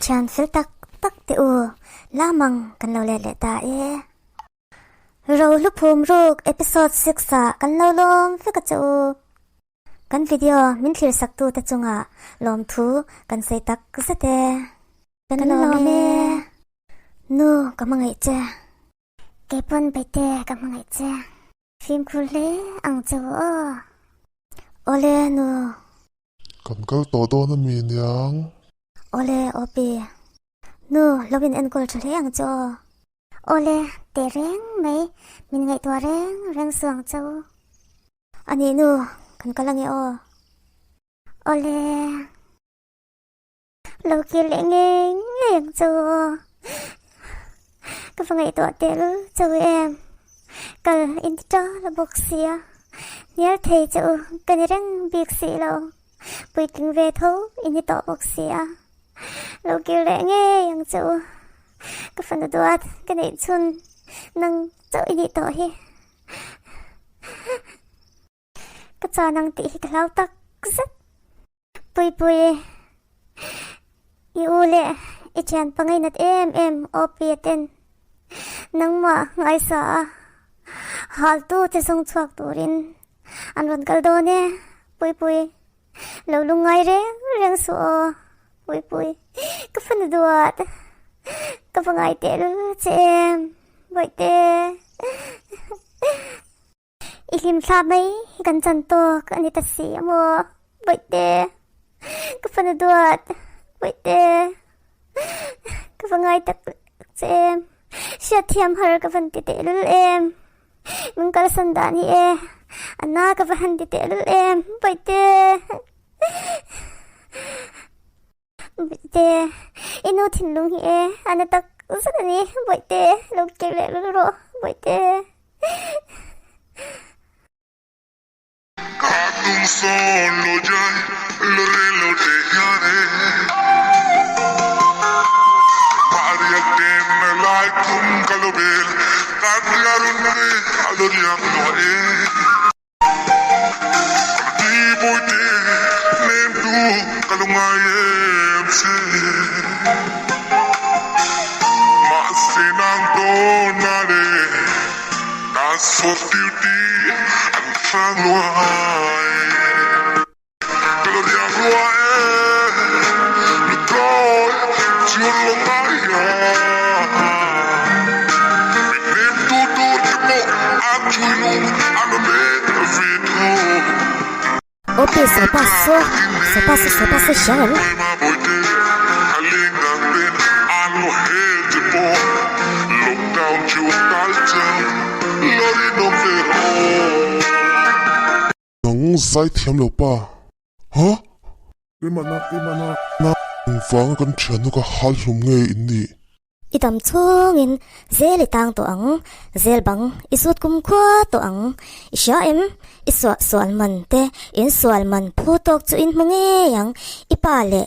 chan fel tak tak te u lamang kan lo le ta e ro lu phum ruk episode 6 a kan lo lom fe ka chu kan video min thlir sak tu ta chunga lom thu kan sei tak sa te kan lo me nu ka mangai che ke pon pe te ka mangai che phim khul le ang chu ole nu kan kal to do na mi nyang ole opi nu lovin en kol chhle ang cho ole te reng mai min ngai to reng suang cho ani nu kan kalangi o ole lo ki le ngeng cho ka fa ngai to te lu cho em kal in cho la boxia niar thei cho kan reng big si lo bui kinh về thấu in to boxia lo ki le ngeng cho ka fa na duat ka nei chun nang cho in to hi ka cha nang ti ka lau tak zat pui pui i ule i chan pangai nat em opiaten nang ma ngai sa hal tu te song chuak turin an ron kal do ne pui pui lo lungai reng su pui pui ka fan duat ka pangai te lu chem boi te ilim sa mai kan chan to ka ni ta si mo boi te ka fan duat boi te ka pangai tak chem sia thiam har ka fan ti te lu em mung kal san da ni e anna ka fan ti te lu em boi te te inu thin lung hi e ana tak sa ni boi te lo ke le lu ro boi te Katung son lo jai lo re lo te yare Maria tem na lai kum kalobel Kadyarun ne adoriam no e Di boy te nem tu kalungay em se Masinang donare That's what beauty and fun why Gloria Roy Le toy sur lo maya Minim tutu mo actually I'm a man of it opi se paso shan Ma boite kalinga din ano hete po Lockdown ju kalcha Lori no vero Nang sai thiam lo pa ha ke mana na wang kan thanu ka hal hlum nge inni idam chungin zeli tang to ang zel bang isut kum khwa to ang isha em iswa swal man te in swal man phutok chu in mange yang ipale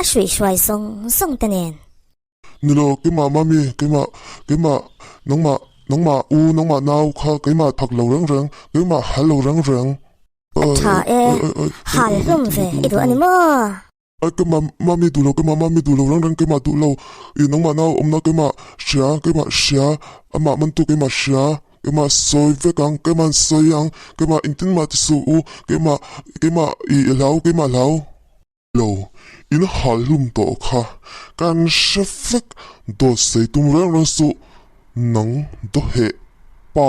a shui shwai song tanen nilo ke ma mami ke ma nong ma nau kha ke ma thak lo rang ke ma hal lo rang tha e hal hlum ve idu ani mo ai ke ma mami du lo rang ke ma du lo I nong ma nau na ke ma sha ama man tu ke ma sha ke ma soi ve kang ke ma soi yang ke ma intin ma ti su u ke ma I lau ke ma lau lo in hal hlum to kha kan shafek do sei tum rang su nang do he pa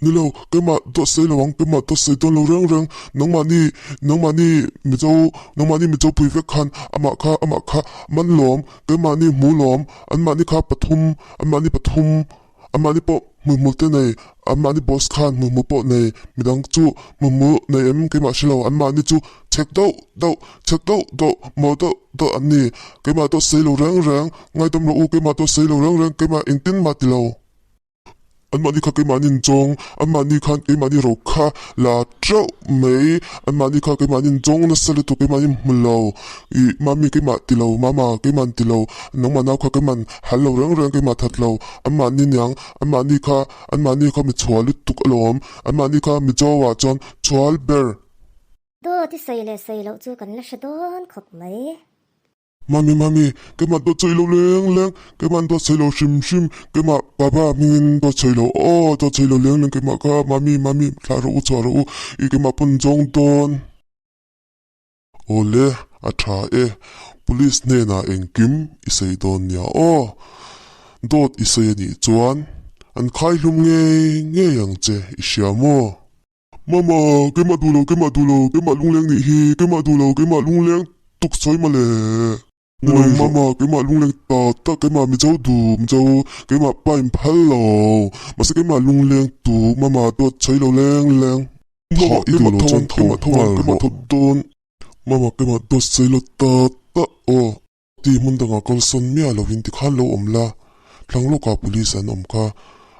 nilo ke ma do sei lo wang ke ma do sei do lo rang nang ma ni mi zo pui ve khan ama kha man lom ke ma ni mu lom an ma ni kha pathum an ma ni pathum an ma ni po mu te nei an ma ni boss khan mu po nei midang chu mu nei em ke ma shilo an ma ni chu check do mo do an ni ke ma do sei lo rang ngai tom lo u ke ma do sei lo rang ke ma intin ma ti lo an ma ni kha ke ma nin chong an ma ni khan ke ma ni ro kha la trau mei an ma ni kha ke ma nin chong na sale to ke ma ni mulo I mami ke ma ti lo mama ke man ti lo nong ma na kha ke man hal lo rang ke ma that lo an ma ni nyang an ma ni kha mi chwal tuk alom an ma ni kha mi jo wa chon chwal ber do ti sei lo chu kan la shadon khop mai mami cái mà tôi chơi lâu leng cái mà tôi chơi lâu sim cái mà papa mình tôi chơi lâu tôi chơi lâu leng cái mà ka mami chả rồi cái mà pun jong ton ole acha police ne na engkim isei don ya dot isei ni chuan an khai lum nge yang che isiamo mama cái mà du lo cái mà lung leng ni hi cái mà du lo cái mà lung leng tuk soi ma le ngồi mama cái mà lung leng ta cái mà mi châu cái mà pa im phal lo mà sẽ cái mà lung leng tu mama dot chơi lo leng thọ cái mà thon cái mà thon don mama cái mà dot chơi lo ta ti mun danga kol son mia lo hin ti khan lo omla thlang lo ka police an om kha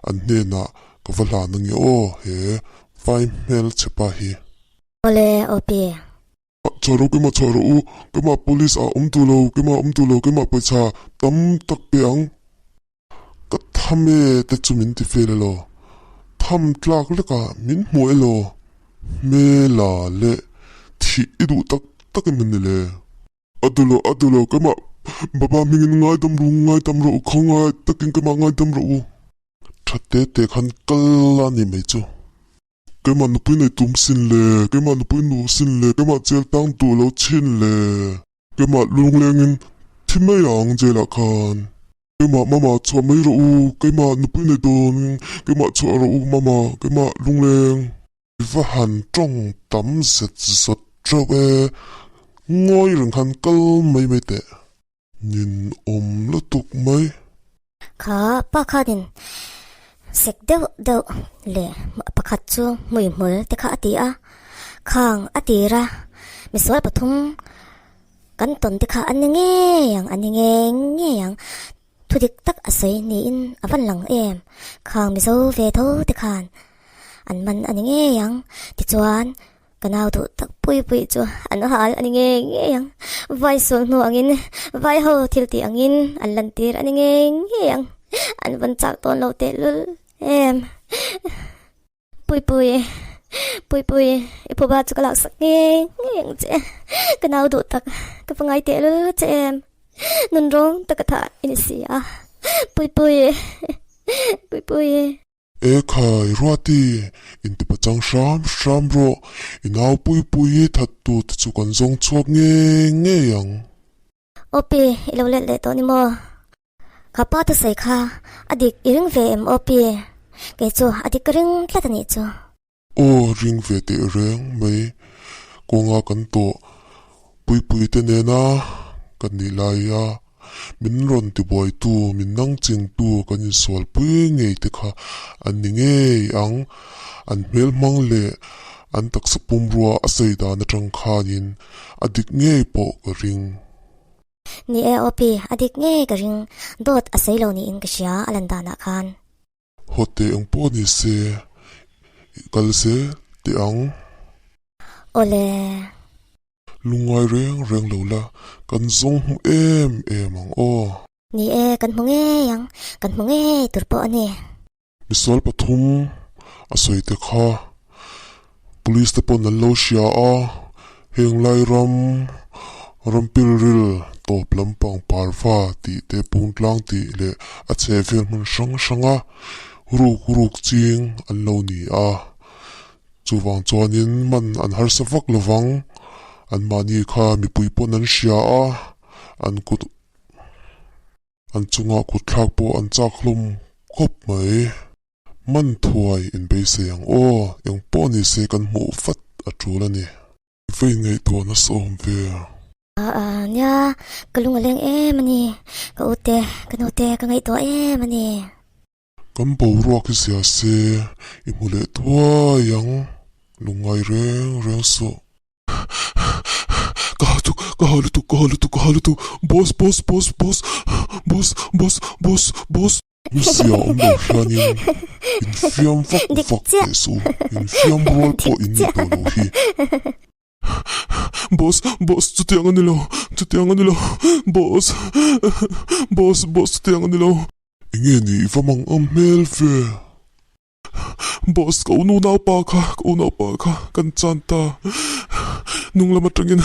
an ne na ka vala nang yo he fine mel chepa hi ole opi charo cái mà police cái mà paisa tam tak piang ka thame te chumin ti fel lo tham tlak le ka min mo lo me la le thi idu tak min le adulo cái mà baba mingin ngai tam ru khongai takin cái mà ngai tam ru thate te khan kala ni mai chu cái mà nupui này tum xin lệ cái mà nupui nu xin lệ cái mà chơi tăng tù lâu chín lệ cái mà lung lengin thì mấy ang chơi là khan cái mà mama cho mấy rượu cái mà nupui này đồn cái mà cho rượu mama cái mà lung leng và hàn trong tắm sệt trâu ngồi rừng hàn cල් mấy tệ nhìn lỡ tục mấy kha pa kha din sek deu le pakhat chu mui te kha atia khang atira misol pathum kan ton te kha anenge yang thudik tak asoi ni in avan lang em khang mizo ve tho te khan an man anenge yang ti chuan kanau tu tak pui chu an hal anenge yang vai sol nu angin vai ho thil ti angin an lantir anenge yang an van chak ton lo te lul em pui ipo ba chu kalak sak nge che kanau du tak ka pangai te lu che em nun rong tak tha inisia pui e khai ruati in ti pachang sham ro inau pui that tu chu kan zong chop nge yang opi ilo le to ni mo kapa tu sai kha adik iring ve em opi ke chu adik ring tlatani chu ring ve te reng mai ko nga kan to pui te ne na kan ni lai ya min ron ti boy tu min nang ching tu kan in sol pui ngei te kha an ni nge ang an mel mang le an tak sapum ruwa asai da na tang khanin adik nge po ka ring ni e opi adik nge ka ring dot asai lo ni in ka sia alanda na khan hote ang po ni se kal se te ang ole lungai reng lo la kan zong em ang ni e kan munge turpo ani misal pathum asoi te kha police te pon lo sia heng lai ram piril top lampang parva ti te pungtlang ti le a che vel mun sanga ruk ching an lo ni chuwang chuanin man an har savak lawang an mani kha mi pui pon an sia an chunga kutlak po an chaklum khop mai man thuai in be se yang yang po ni se kan mu fat a tulani ve ngei to na som ve nya kalung leng mani ka ute ka ngai to mani kan bo ro ki sia se I mule thua yang lungai reng so kahalu tu boss Misia lo shanin in fiam fak tesu in fiam rol po in ni to lo hi boss tutiangan nila boss tutiangan nila ingin ni ifamang amel fe boss kauno na pa ka kan chanta nung lama tangin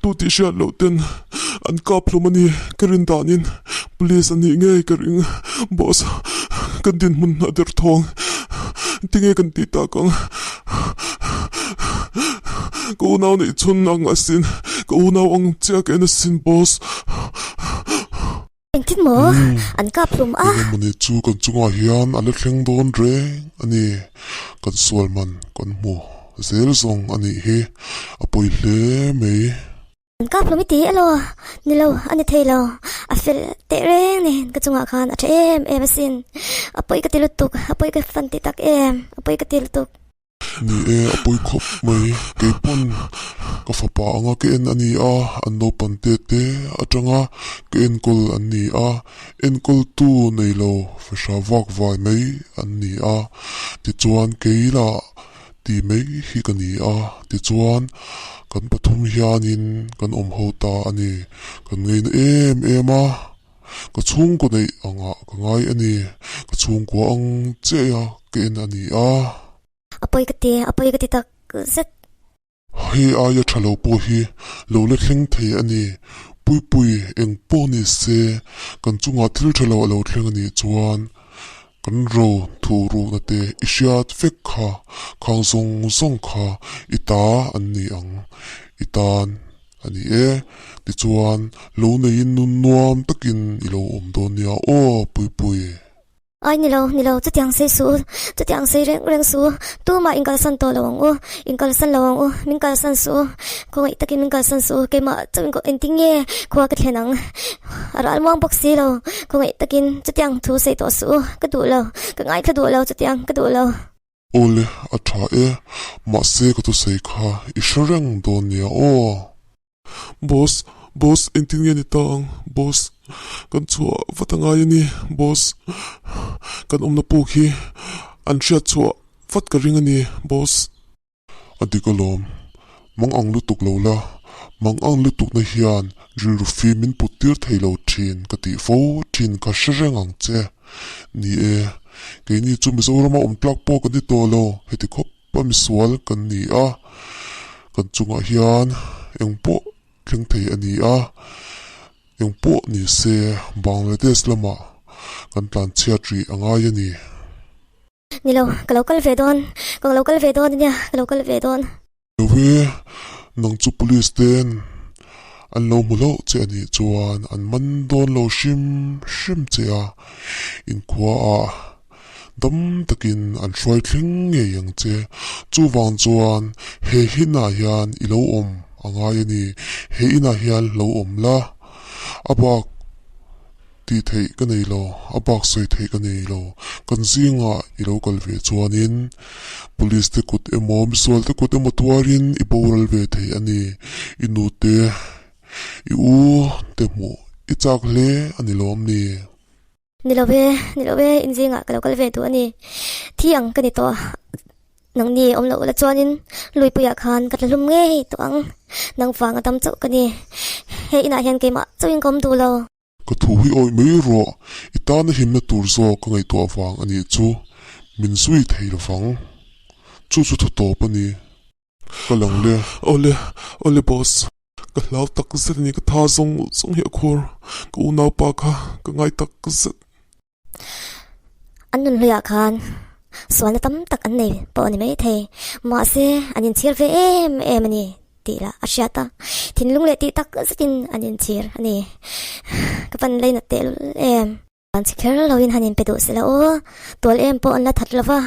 tuti siya lo ten an kaplom ani karin danin police ani nge karing boss kan din mun ader thong tinge kan ti ta kang ko naw ni chun ang asin ko naw ang chak en asin boss Anh tin mo an kap lum a mani chu kan chunga hian ala thleng don re ani kan sual man kan mu zel zong ani he apoi hle mei an kap lum ti alo ni lo ani thei lo a fel te reng ni ka chunga khan a em asin apoi ka tilutuk apoi ka fan ti tak em apoi ka tilutuk ni apoi khop mai ke pon ka fa pa anga ke en ani a an no pan te te atanga ke en kol ani a en kol tu nei lo fa sha wak vai mai ani a ti chuan ke la ti mai hi ka ni a ti chuan kan pathum hianin kan om ho ta ani kan ngei na em a ka chung ko nei anga ka ngai ani ka chung ko ang che ya ke en ani a apoi ka ti tak zet he aya thalo po hi lo le thleng thei ani pui eng po ni se kan chunga thil thalo lo thleng ani chuan kan ro thu ru na te ishiat fek kha khang zong kha ita ani ang itan ani ti chuan lo nei nun nuam takin ilo om don nia o pui ai ni lo chu tiang sei reng su tu ma ingkal san to lawang o ingkal san lawang o mingkal san su ko ngai takin mingkal san su ke ma chawin ko enting nge khwa ka thlenang aral mong bok si lo ko ngai takin chu tiang thu sei to su ka du lo ka ngai thla du lo chu tiang ka du lo ole atha ma se ko tu sei kha isharang don nia o boss enting ni tang boss kan chua watanga yani boss kan omna pu khi an sha chua wat ka ring ani boss adikolom mang ang lutuk lo la mang ang lutuk na hian ru fi min putir thailo thin ka ti fo thin ka shreng ang che ni ke ni chu mi zorama om plak po ka ni to lo heti khop pa mi swal kan ni a kan chunga hian eng po thleng thei ani a yung po ni se Bangladesh lama kan tlan chiatri anga yani ni lo ka local vedon nia ka local vedon we nang chu police ten an lo mulo che ani chuan an man don lo shim che a in khwa a dam takin an throi thling nge yang che chu wang chuan he hina hian ilo om anga yani he ina hian lo om la abak ti thei ka nei lo abak soi thei ka nei lo kan zinga I lo kal ve chuanin police te kut emo misol te kut emo tuarin I boral ve thei ani inu te I u te mu I chak hle ani lom ni ni lo ve in zinga ka local ve tu ani thiang ka ni to nang ni om lo la chuanin lui puya khan ka tlum nge to ang nang wang atam chau ka ni he ina hian ke ma chawin kom tu lo ka thu hi oi mei ro itana himna tur zo ka ngai to awang ani chu min sui thei lo wang chu thu to pani ka lang le ole boss ka lau tak zet ni ka tha zong hi khur ka unau pa kha ka ngai tak zet anun hya khan suan tam tak an nei po ni mai the ma se anin chir ve em ani tila asyata tinlung le ti tak zatin anin chir ani kapan leina tel em an chiker lawin hanin pedu sila o tol em po an la that lova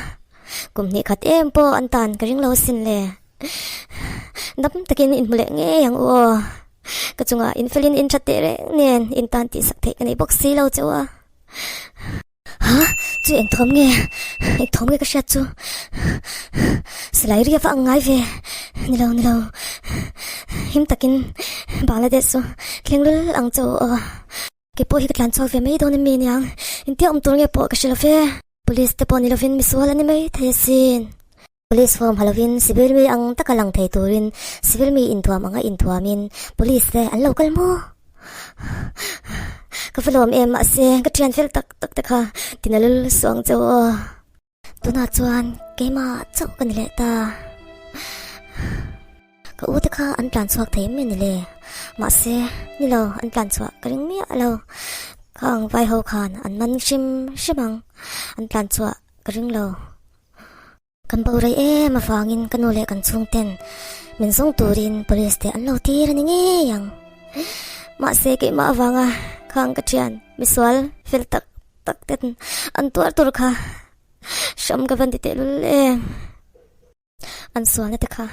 kumni khat em po an tan karing lo sin le dam takin in mule nge yang o kachunga infelin in chatte re nen in tan ti sak the ani box si lo chawa ha chu eng thom nge ka sha chu slai ri fa ngai ve ni lo him takin Bangladesh so klenglul ang cho ke po hi katlan chol ve mai don mi nyang in ti om tur nge po ka shilo fe police te po ni lovin mi swal ani mai thesin police form Halloween civil mi ang takalang thei turin civil mi inthuam anga inthuamin police te an local mo ka falom em ase ka trian fel tak kha tinalul suang cho tuna chuan keima chau kan le ta ka u te kha an plan chuak thei me ni le ma se ni lo an plan chuak ka ring mi alo khang vai ho khan an man shimang an plan chuak ka ring lo kan bo rai e ma fangin kanu le kan chung ten min song turin police te an lo ti ra ni nge yang ma se ke ma wanga khang ka thian miswal fel tak ten an tur kha sham ka van ti te le an sual na te kha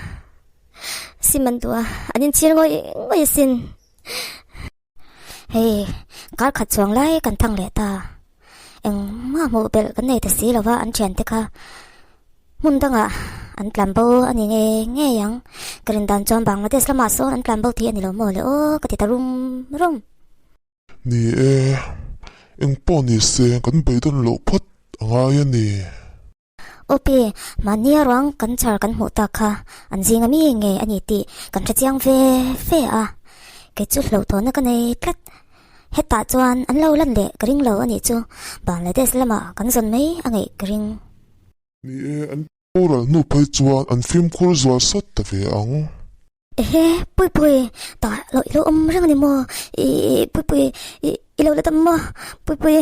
siman tua anin chir ngoi sin hey kar khat chuang lai kan thang le ta eng ma mo bel kan nei ta si lawa an thian te kha mun danga an tlambo ani nge yang karin dan chon Bangladesh lama so an tlambo thi ani lo mo le o ka ti ta rum ni eng po ni se kan bai don lo phat anga ya ni opi mania rang kan char kan mu ta kha an jinga mi nge ani ti kan cha chiang ve a ke chu lo to na ka nei tlat heta chuan an lo lan le ka ring lo ani chu Bangladesh lama kan zon mai angai ka ring ni an oral nu pai chuan an film khur zual sat ta ve ang pui ta lo rang ni mo pui lo la tam mo pui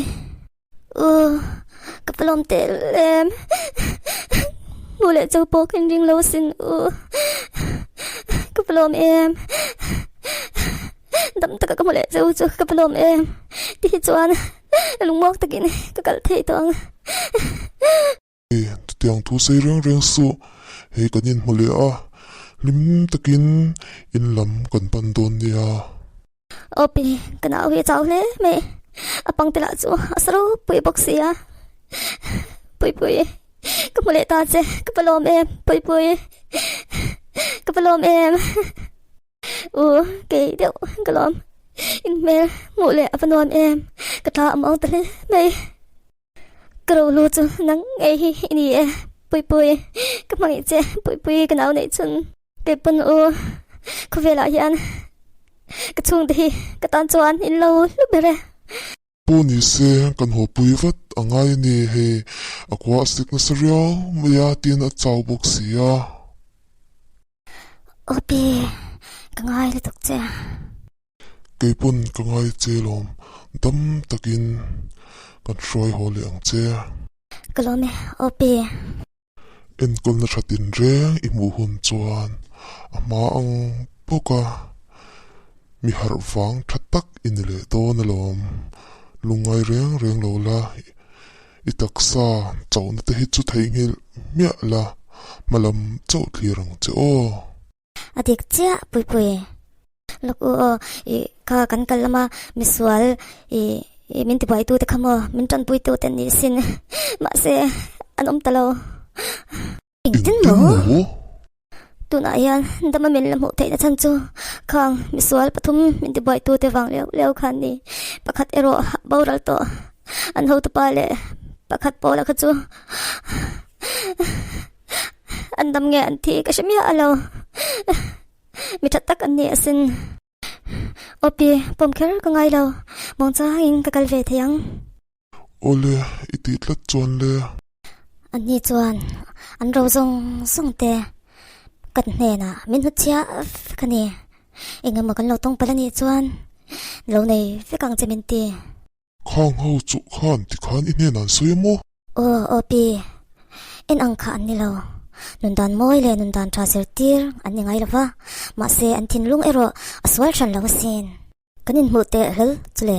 kapalom te lem mule châu po kan ring lo sin kapalom em dam ta ka mule châu chu kapalom em ti chuan lung mok takin ka kal thei tong tiang thu sei reng su hei kanin mule a lim takin in lam kan pan don nia opi kana wi chaw le me apang tela chu asro pui boxia pui ka mule ta che kapalom em pui kapalom em ke deu kalom in mel mule apanom em ka ta among tele me kro lu chu nang ei ni e pui ka mai che pui ka nau nei chun ke pun ko vela yan ka chung de ka tan chuan in lo lu bere po ni se kan ho pui vat angai ni he akwa sik na serial maya tin a chaw bok sia opi ka ngai le tok che ke pun ka ngai che lom dam takin kan roi ho le ang che kalome opi en kol na thatin reng i mu hun chuan ama ang poka mi har wang thatak in le to na lom lungai reng lo la itaksa chaw na te hi chu thei ngil mia la malam chaw thirang che o adik chia pui lok ka kan kalama miswal min ti bai tu te khamo min tan pui tu ten ni sin ma se anom talo tin mo tu na yan dama min lam ho thei na chan chu khang miswal pathum min ti bai tu te wang leo khan ni pakhat ero boral to an ho tu pa le pakhat pola kha chu an dam nge an thi ka shamia alo mi thatak an ni asin opi pom kher ka ngai lo mong cha in ka kal ve thayang ole iti tlat chuan le an ni chuan an ro zong song te kat hne na min hu chia ka ni inga ma kan lo tong pala ni chuan lo nei fe kang che min ti khang ho chu khan ti khan in nan soi mo opi en ang kha an ni lo nundan moi le nundan traser tir an ni ngai lawa ma se an thin lung ero aswal than lo sin kanin mu te hel chule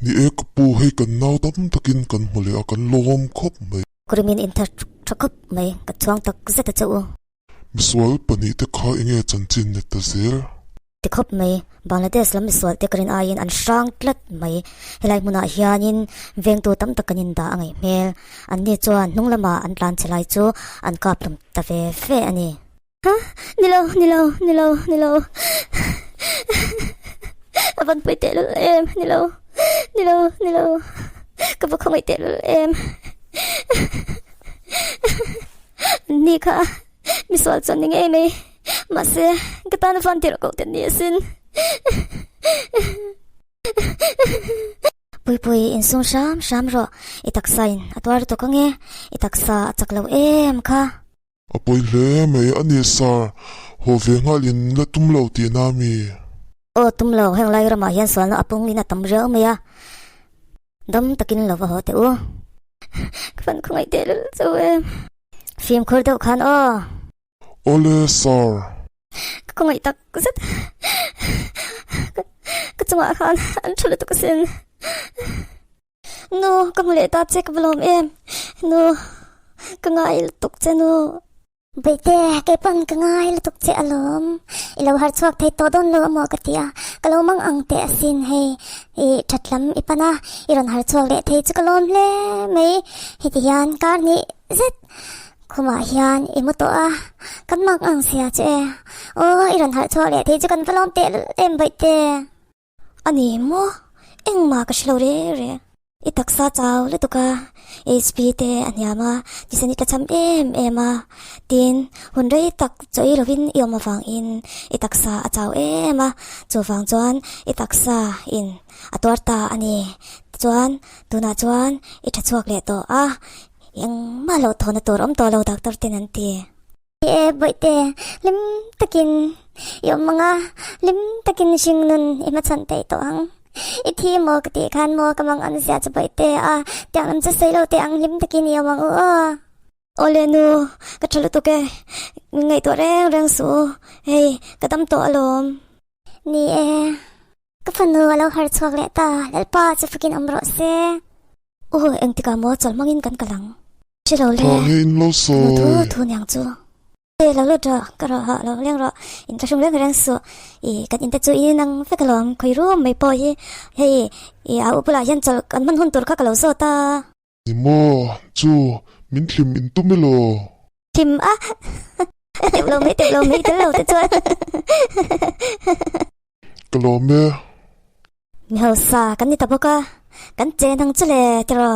ni ek pu hei kan nau tam takin kan mole a kan lom khop mai kurimin inter thakop mai ka chuang tak zeta chau miswal pani te kha inge chanchin ne ta zer te khop mai Bangladesh lam miswal te karin ayin an strang tlat mai helai muna hianin veng tu tam takanin da angai mel an ni chuan nung lama an tlan chelai chu an kap lam ta fe ani ha nilo avan pui te em nilo ka ba khomai te em ni kha miswal chon ni ngai mai ma se ka tan fan tir ko ten ni sin pui in sung sham ro itaksain atwar to kange itaksa chaklo em kha apoi le mai ani sar hồ về ngã liền là tum lâu tiền nam mi ô tum lo hang lai ra ma hian sual na apung ina tam reu me ya dam takin lo wa ho te u khan khongai te lu chu em phim khor deuh khan o ole sar khongai tak zat ka chunga khan an thulu tu ka sen no kamle ta che ka blom em no ka ngai tuk che no Bete kay pan ka ngay lutuk si alom. Ilaw hartswag tay todon lo mo katia. Kalomang ang te asin hey. Chatlam ipana. Iron hartswag le tay chukalom le. May hitiyan karni zet. Kumahiyan imuto Kanmang ang siya che. Oh iron hartswag le tay chukan palom te bete. Ani mo? Eng makasilaw re. Itaksa chaw lutuka. HP te anyama disani ta cham ema tin hunrei tak choi lovin ioma wang in itaksa achaw ema chowang chuan itaksa in atorta ani chuan tuna chuan ithachuak le to yang malo thona tur to lo doctor tenanti boite lim takin yom mga lim takin singnun imachan te to ang Iti mo kati kan mo kamang ano siya sa baite tiang nam sa saylo te ang lim takin iya mang ole nu kachalo to ke ngay to reng su hey katam to alom ni kapano alaw hartswag leta lalpa sa fakin amro se eng tika mo chal mangin kan kalang silo le Tahin lo soy tu nyang chu lo lo da kara lo leng ro in ta shung leng reng su kan in ta chu in nang fe kalom khoi ru mai po hi hei a upula yan chal kan man hun tur kha kalo so ta ni mo chu min thlim in tumelo tim te lo me te lo te chuan kalome mi ho sa kan ni ta boka kan che nang chule te ro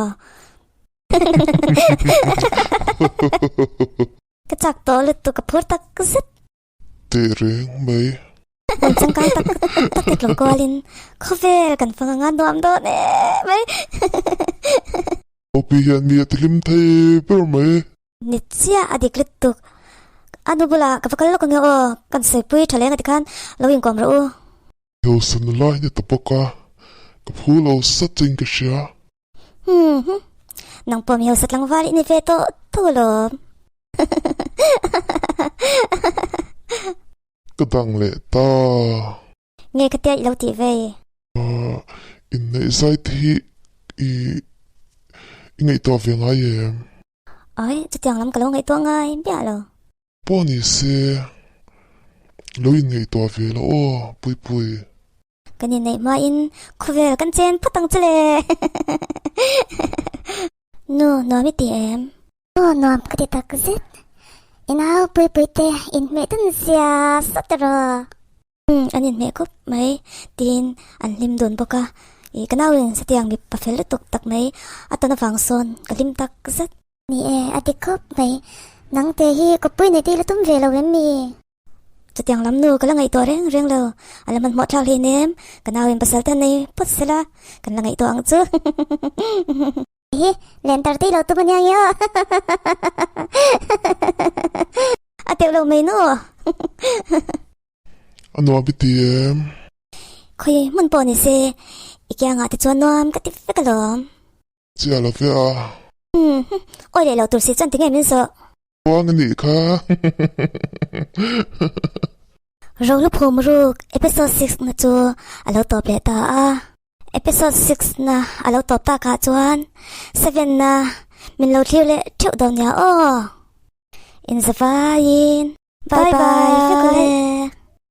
Kacak to lutu kapur tak zet te reng mai Wancang kan tak tiklong kualin Kovel kan pangangan doam do ne Mai Opi hian mi atilim thay per mai Nitsia adik lutuk Ano bula kapakal lo kong o Kan sepui taleng atikan Lawing kom rao Yo sanulay ni tapoka Kaphulo sating ka siya Nang pumihaw sat lang vali ni Veto tulom Kadang le ta Ngay katia ilaw TV in na isay ti ingay to vi nga yem Ay, chutiang lam kalaw ngay to ngay Bialo po ni se lo ingay to vi lo pui pui Kanin na imain Kovel kan chen patang chale No mi TM No am katita kazit Inaw pui te in me tan siya satara Anin me kup may tin an lim don boka Ikanawin sa tiyang mipafel tuk tak may Ato na fangson kalim tak kazit Ni ati kup may Nang tehi kupuy na tila tum velo mi Sa tiyang lamnu kalang ito reng lo Alaman mo chal hinem Kanawin pasaltan na put sila Kanlang ito ang tsu Lentar tilo tu manyang yo Ate ulo may no ano abitiem Koy mun po ni se Ikya nga tituan noam katifik kalom siya la vea Oy le lau tursi chan tingay minso wang ni ka Rolo pumruk episode 6 na chu Alaw top leta Episode 6 na alaw top ta ka chuan 7 na min lo thiu le thiu daw nya In the bye bye